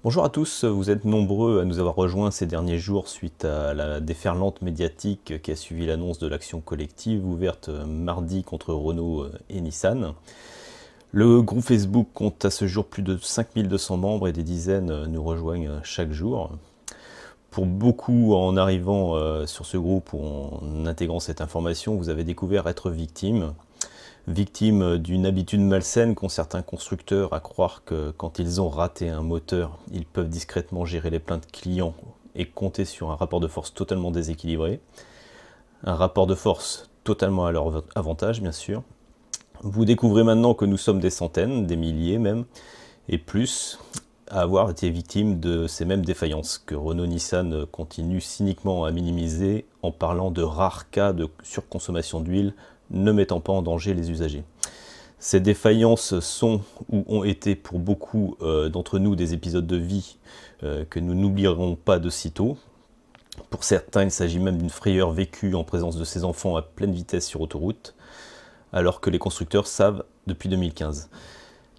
Bonjour à tous, vous êtes nombreux à nous avoir rejoints ces derniers jours suite à la déferlante médiatique qui a suivi l'annonce de l'action collective ouverte mardi contre Renault et Nissan. Le groupe Facebook compte à ce jour plus de 5200 membres et des dizaines nous rejoignent chaque jour. Pour beaucoup, en arrivant sur ce groupe ou en intégrant cette information, vous avez découvert être victime d'une habitude malsaine qu'ont certains constructeurs à croire que quand ils ont raté un moteur, ils peuvent discrètement gérer les plaintes clients et compter sur un rapport de force totalement déséquilibré. Un rapport de force totalement à leur avantage, bien sûr. Vous découvrez maintenant que nous sommes des centaines, des milliers même, et plus, à avoir été victimes de ces mêmes défaillances que Renault-Nissan continue cyniquement à minimiser en parlant de rares cas de surconsommation d'huile ne mettant pas en danger les usagers. Ces défaillances sont ou ont été pour beaucoup d'entre nous des épisodes de vie que nous n'oublierons pas de sitôt. Pour certains, il s'agit même d'une frayeur vécue en présence de ces enfants à pleine vitesse sur autoroute, alors que les constructeurs savent depuis 2015.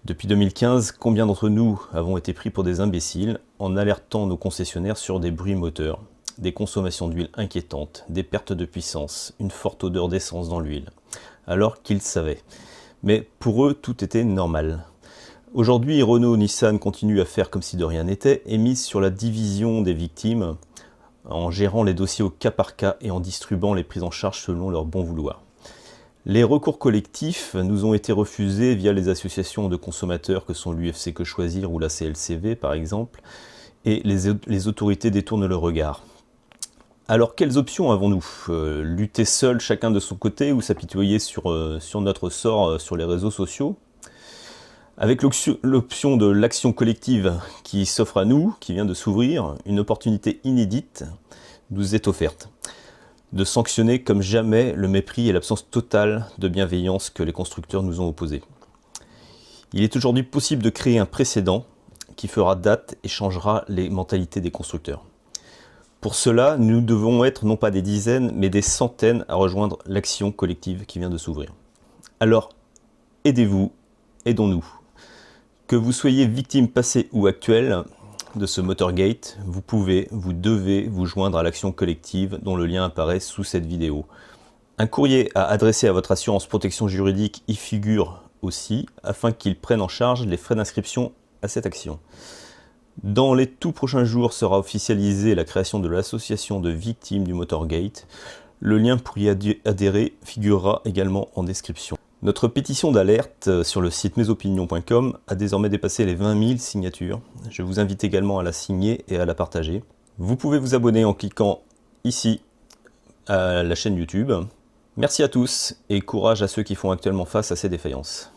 Depuis 2015, combien d'entre nous avons été pris pour des imbéciles en alertant nos concessionnaires sur des bruits moteurs, des consommations d'huile inquiétantes, des pertes de puissance, une forte odeur d'essence dans l'huile, alors qu'ils savaient. Mais pour eux, tout était normal. Aujourd'hui, Renault-Nissan continue à faire comme si de rien n'était et mise sur la division des victimes en gérant les dossiers au cas par cas et en distribuant les prises en charge selon leur bon vouloir. Les recours collectifs nous ont été refusés via les associations de consommateurs que sont l'UFC Que Choisir ou la CLCV par exemple, et les autorités détournent le regard. Alors quelles options avons-nous ? Lutter seul chacun de son côté ou s'apitoyer sur notre sort sur les réseaux sociaux ? Avec l'option de l'action collective qui s'offre à nous, qui vient de s'ouvrir, une opportunité inédite nous est offerte de sanctionner comme jamais le mépris et l'absence totale de bienveillance que les constructeurs nous ont opposés. Il est aujourd'hui possible de créer un précédent qui fera date et changera les mentalités des constructeurs. Pour cela, nous devons être non pas des dizaines, mais des centaines à rejoindre l'action collective qui vient de s'ouvrir. Alors, aidez-vous, aidons-nous. Que vous soyez victime passée ou actuelle de ce Motorgate, vous pouvez, vous devez vous joindre à l'action collective dont le lien apparaît sous cette vidéo. Un courrier à adresser à votre assurance protection juridique y figure aussi, afin qu'ils prennent en charge les frais d'inscription à cette action. Dans les tout prochains jours sera officialisée la création de l'association de victimes du Motorgate. Le lien pour y adhérer figurera également en description. Notre pétition d'alerte sur le site mesopinions.com a désormais dépassé les 20 000 signatures. Je vous invite également à la signer et à la partager. Vous pouvez vous abonner en cliquant ici à la chaîne YouTube. Merci à tous et courage à ceux qui font actuellement face à ces défaillances.